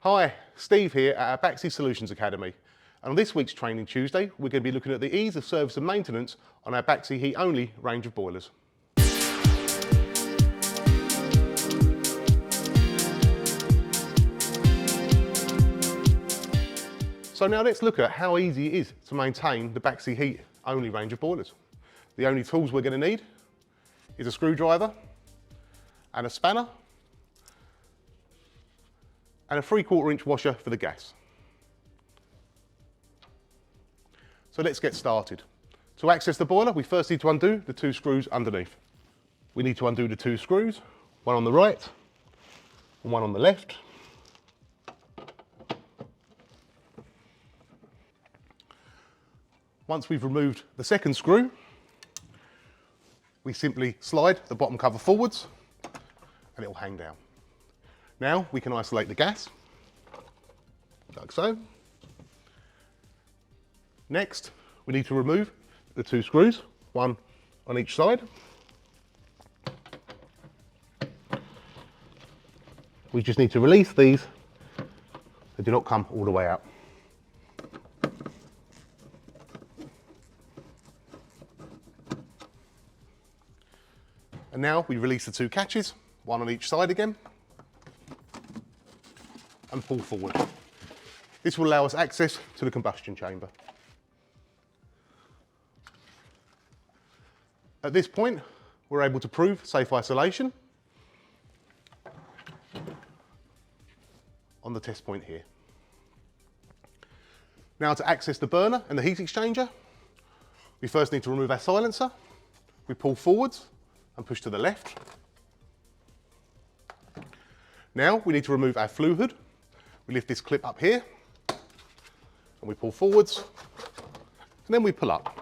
Hi, Steve here at our Baxi Solutions Academy. And on this week's Training Tuesday, we're going to be looking at the ease of service and maintenance on our Baxi Heat only range of boilers. So now let's look at how easy it is to maintain the Baxi Heat only range of boilers. The only tools we're going to need is a screwdriver and a spanner and a 3/4 inch washer for the gas. So let's get started. To access the boiler, we first need to undo the 2 screws underneath. We need to undo the 2 screws, one on the right and one on the left. Once we've removed the second screw, we simply slide the bottom cover forwards and it will hang down. Now we can isolate the gas, like so. Next, we need to remove the 2 screws, one on each side. We just need to release these. They do not come all the way out. And now we release the 2 catches, one on each side again, and pull forward. This will allow us access to the combustion chamber. At this point, we're able to prove safe isolation on the test point here. Now to access the burner and the heat exchanger, we first need to remove our silencer. We pull forwards and push to the left. Now we need to remove our flue hood. We lift this clip up here and we pull forwards and then we pull up.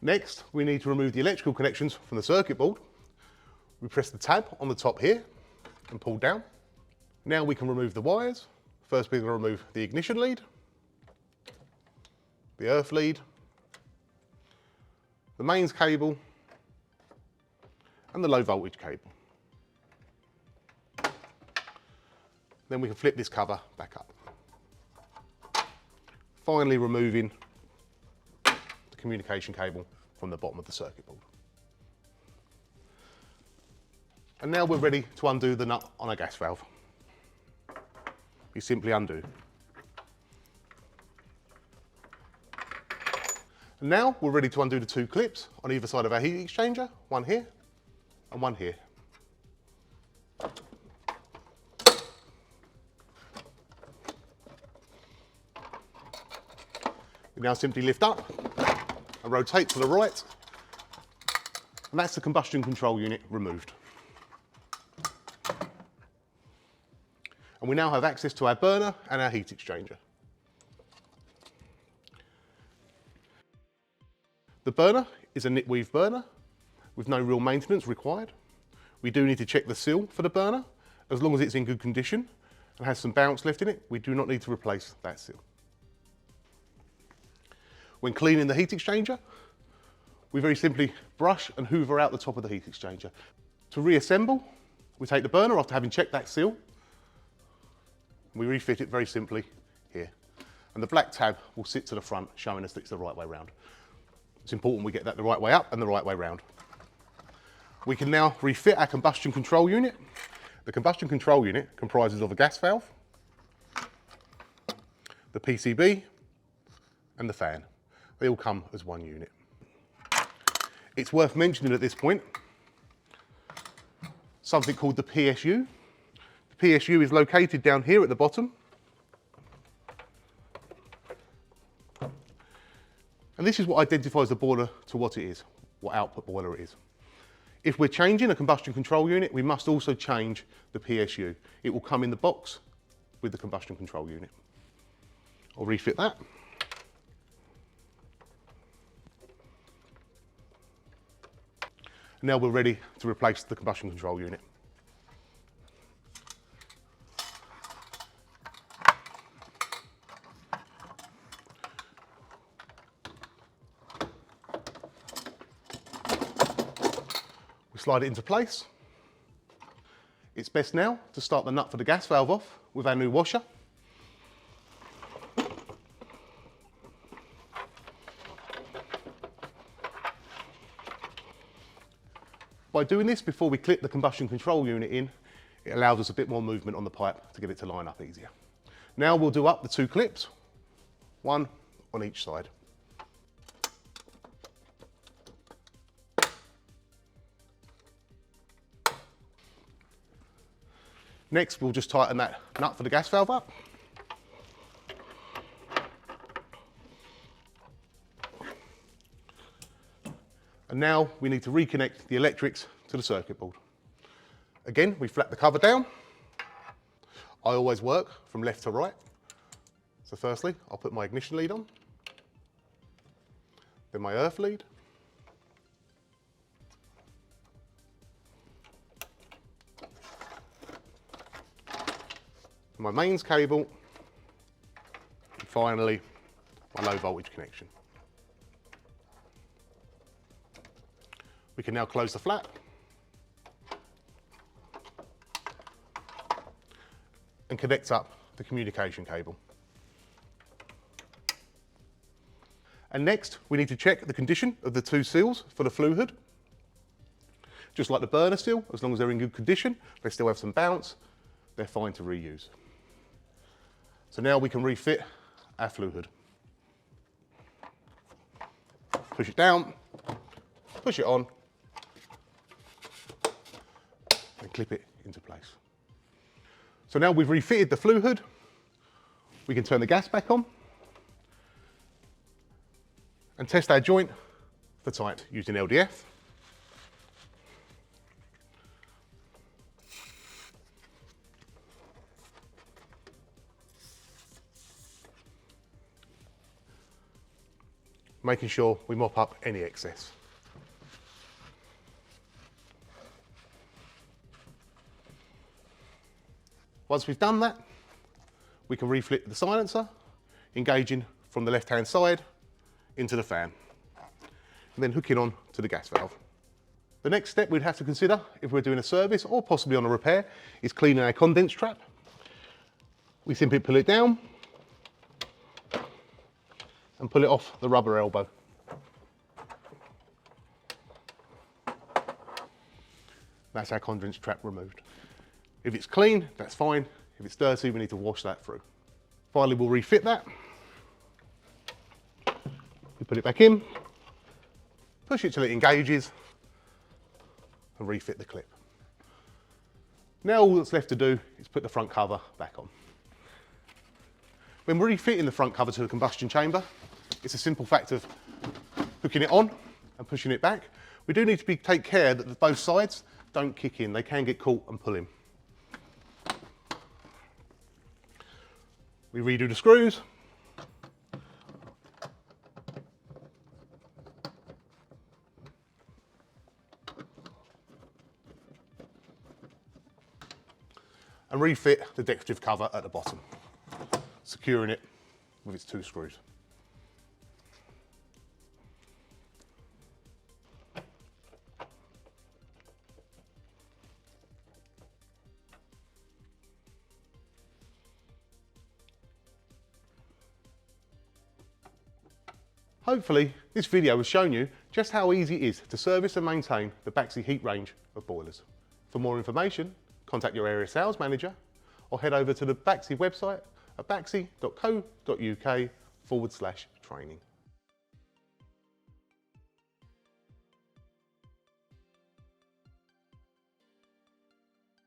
Next, we need to remove the electrical connections from the circuit board. We press the tab on the top here and pull down. Now we can remove the wires. First we're going to remove the ignition lead, the earth lead, the mains cable, and the low voltage cable. Then we can flip this cover back up. Finally removing the communication cable from the bottom of the circuit board. And now we're ready to undo the nut on our gas valve. You simply undo. And now we're ready to undo the 2 clips on either side of our heat exchanger, one here and one here. We now simply lift up and rotate to the right, and that's the combustion control unit removed. And we now have access to our burner and our heat exchanger. The burner is a knit weave burner with no real maintenance required. We do need to check the seal for the burner. As long as it's in good condition and has some bounce left in it, we do not need to replace that seal. When cleaning the heat exchanger, we very simply brush and hoover out the top of the heat exchanger. To reassemble, we take the burner after having checked that seal. We refit it very simply here. And the black tab will sit to the front, showing us that it's the right way round. It's important we get that the right way up and the right way round. We can now refit our combustion control unit. The combustion control unit comprises of a gas valve, the PCB, and the fan. They all come as one unit. It's worth mentioning at this point something called the PSU. The PSU is located down here at the bottom. And this is what identifies the boiler to what it is, what output boiler it is. If we're changing a combustion control unit, we must also change the PSU. It will come in the box with the combustion control unit. I'll refit that. Now we're ready to replace the combustion control unit. We slide it into place. It's best now to start the nut for the gas valve off with our new washer. By doing this before we clip the combustion control unit in, it allows us a bit more movement on the pipe to get it to line up easier. Now we'll do up the 2 clips, one on each side. Next, we'll just tighten that nut for the gas valve up. And now we need to reconnect the electrics to the circuit board. Again, we flap the cover down. I always work from left to right. So firstly, I'll put my ignition lead on, then my earth lead, my mains cable, and finally my low voltage connection. We can now close the flap and connect up the communication cable. And next, we need to check the condition of the 2 seals for the flue hood. Just like the burner seal, as long as they're in good condition, they still have some bounce, they're fine to reuse. So now we can refit our flue hood. Push it down, push it on, and clip it into place. So now we've refitted the flue hood, we can turn the gas back on and test our joint for tight using LDF. Making sure we mop up any excess. Once we've done that, we can refit the silencer, engaging from the left-hand side into the fan, and then hooking on to the gas valve. The next step we'd have to consider if we're doing a service or possibly on a repair is cleaning our condense trap. We simply pull it down and pull it off the rubber elbow. That's our condense trap removed. If it's clean, that's fine. If it's dirty, we need to wash that through. Finally, we'll refit that. We put it back in, push it till it engages, and refit the clip. Now all that's left to do is put the front cover back on. When we're refitting the front cover to the combustion chamber, it's a simple fact of hooking it on and pushing it back. We do need to take care that both sides don't kick in. They can get caught and pull in. We redo the screws. And refit the decorative cover at the bottom, securing it with its 2 screws. Hopefully, this video has shown you just how easy it is to service and maintain the Baxi Heat range of boilers. For more information, contact your area sales manager or head over to the Baxi website at baxi.co.uk/training.